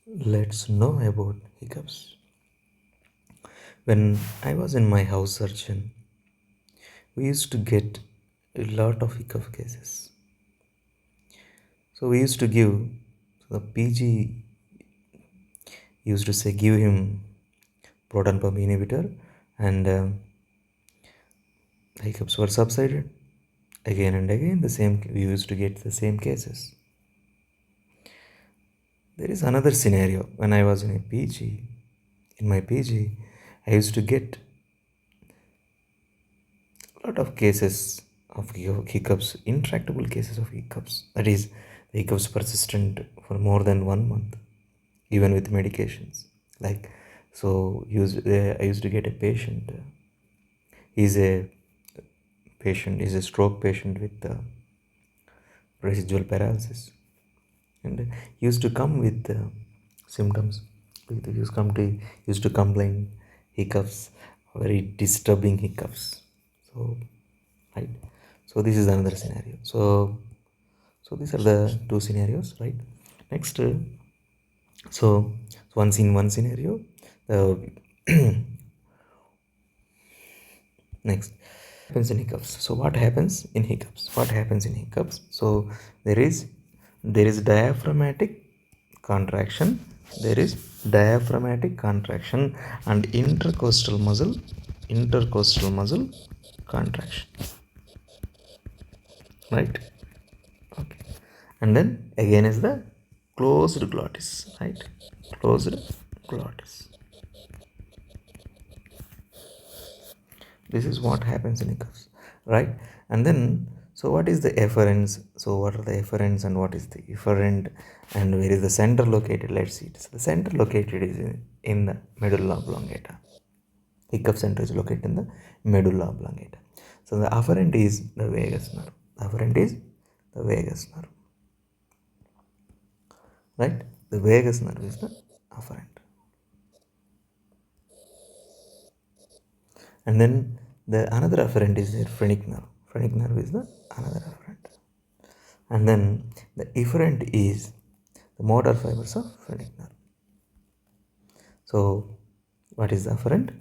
Let's know about hiccups. When I was in my house surgeon, we used to get a lot of hiccup cases. So we used to give, so the PG used to say give him proton pump inhibitor, and hiccups were subsided. Again and again, we used to get the same cases. There is another scenario when I was in a PG. In my PG, I used to get a lot of cases of hiccups, intractable cases of hiccups. That is, the hiccups persistent for more than 1 month, even with medications. Like, I used to get a patient. He's a he's a stroke patient with residual paralysis, and he used to come with symptoms. He used to complain hiccups, very disturbing hiccups. So, right. So this is another scenario. So these are the two scenarios, right? Next, so once in one scenario, uh, next happens in hiccups. So what happens in hiccups? What happens in hiccups? So there is diaphragmatic contraction. There is diaphragmatic contraction and intercostal muscle contraction, right? Okay. And then again is the closed glottis, right? Closed glottis. This is what happens in hiccups, right? And then, so what is the efferents? So what are the efferents and what is the efferent, and where is the center located? Let's see. So the center located is in the medulla oblongata. Hiccup center is located in the medulla oblongata. So the afferent is the vagus nerve. The afferent is the vagus nerve, right? The vagus nerve is the afferent. And then the another afferent is the phrenic nerve. Phrenic nerve is the another afferent. And then the efferent is the motor fibers of phrenic nerve. So what is the afferent?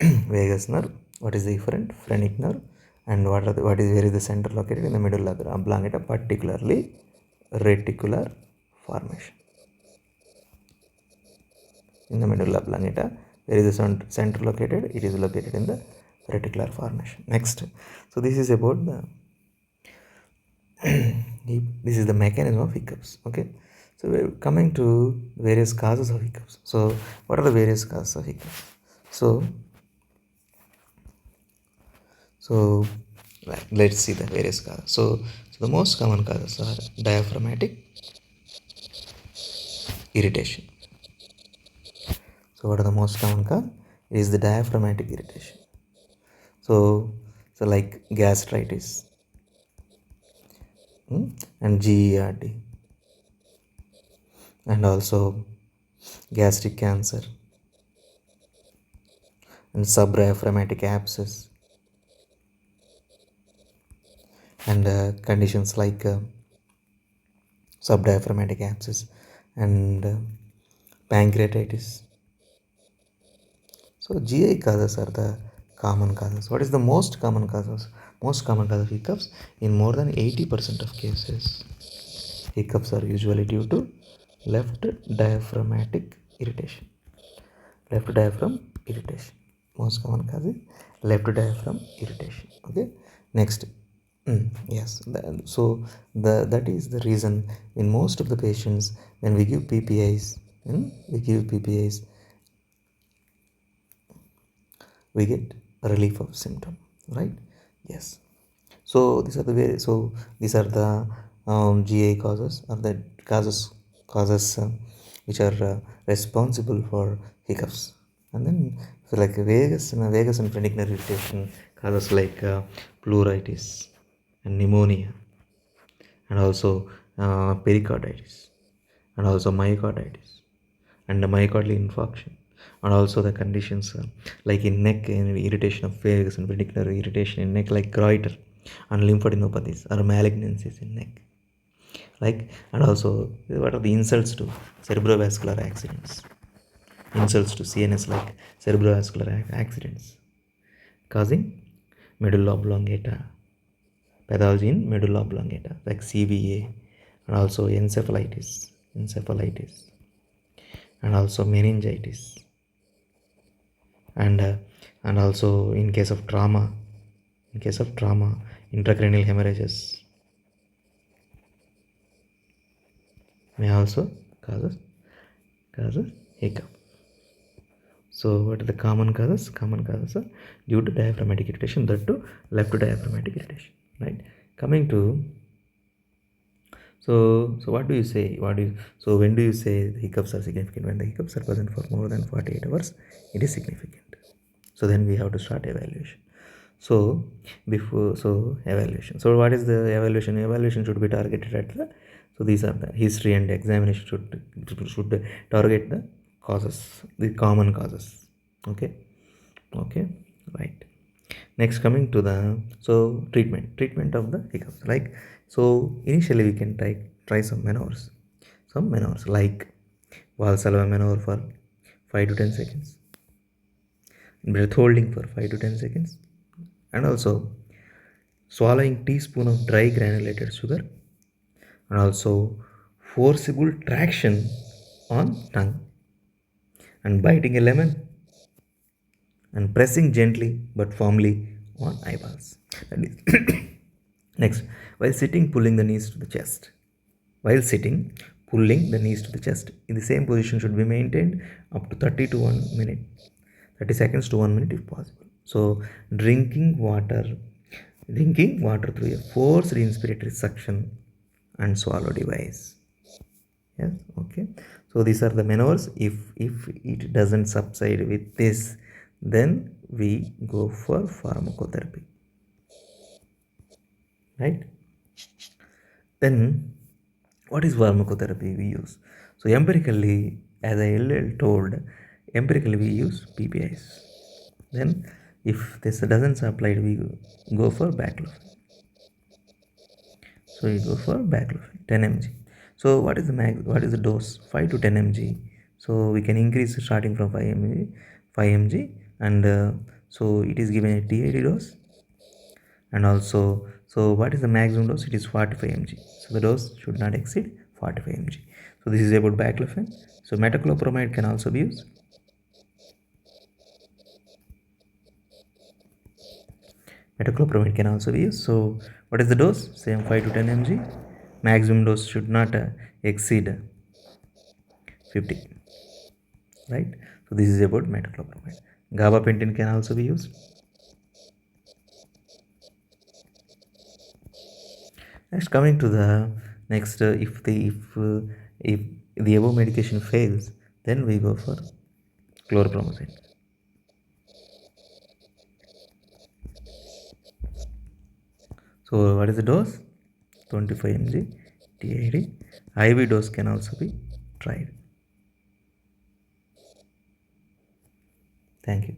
Vagus nerve. What is the efferent? Phrenic nerve. And where is the center located? In the medulla oblongata, particularly reticular formation. In the medulla oblongata, where is the center located? It is located in the reticular formation. Next, so this is about the this is the mechanism of hiccups. Okay, so we're coming to various causes of hiccups. So what are the various causes of hiccups? So let's see the various causes. So the most common causes are diaphragmatic irritation. So what are the most common cause? It is the diaphragmatic irritation. So like gastritis, and GERD, and also gastric cancer and subdiaphragmatic abscess, and conditions like subdiaphragmatic abscess and pancreatitis. So GI causes are the common causes. What is the most common causes? Most common cause of hiccups in more than 80% of cases. Hiccups are usually due to left diaphragmatic irritation. Left diaphragm irritation. Most common cause is left diaphragm irritation. Okay. Next. Yes. So that is the reason in most of the patients when we give PPIs, we get a relief of symptom, right? Yes. So these are the GI causes, or the causes which are responsible for hiccups. And then so like vagus and phrenic nerve irritation causes like pleuritis and pneumonia, and also pericarditis, and also myocarditis, and the myocardial infarction, and also the conditions like in neck and irritation of vagus and phrenic irritation in neck like goiter, and lymphadenopathies or malignancies in neck, Like, and also, what are the insults to cerebrovascular accidents? Insults to CNS, like cerebrovascular accidents causing medulla oblongata, pathology in medulla oblongata, like CVA, and also encephalitis, and also meningitis, and and also in case of trauma, intracranial hemorrhages may also causes causes hiccup. So what are the common causes? Common causes are due to diaphragmatic irritation, that to left diaphragmatic irritation, right? Coming to, so what do you say? So when do you say the hiccups are significant? When the hiccups are present for more than 48 hours, it is significant. So then we have to start evaluation. So evaluation. So what is the evaluation? Evaluation should be targeted at the, so these are the history, and examination should target the causes, the common causes. Okay. Okay. Right. Next, coming to the, so treatment of the hiccups. Like, so initially we can try some maneuvers like Valsalva maneuver for 5 to 10 seconds, breath holding for 5 to 10 seconds, and also swallowing teaspoon of dry granulated sugar, and also forcible traction on tongue, and biting a lemon, and pressing gently but firmly on eyeballs. That is next, while sitting, pulling the knees to the chest. While sitting, pulling the knees to the chest in the same position should be maintained up to 30 to 1 minute, 30 seconds to 1 minute if possible. So, drinking water through a forced inspiratory suction and swallow device. Yes, okay. So these are the maneuvers. If it doesn't subside with this, then we go for pharmacotherapy, right? Then what is pharmacotherapy we use? So empirically, as I earlier told, empirically we use PPIs. Then if this doesn't supply, we go for baclofen. So you go for baclofen 10 mg. So what is the what is the dose? 5 to 10 mg. So we can increase starting from 5 mg, and so it is given a TID dose, and also, so what is the maximum dose? It is 45 mg. So the dose should not exceed 45 mg. So this is about baclofen. So metoclopramide can also be used. Metoclopramide can also be used. So what is the dose? Same 5 to 10 mg. Maximum dose should not exceed 50, right? So this is about metoclopramide. Gabapentin can also be used. Next, coming to the next, if the above medication fails, then we go for chlorpromazine. So what is the dose? 25 mg TID. IV dose can also be tried. Thank you.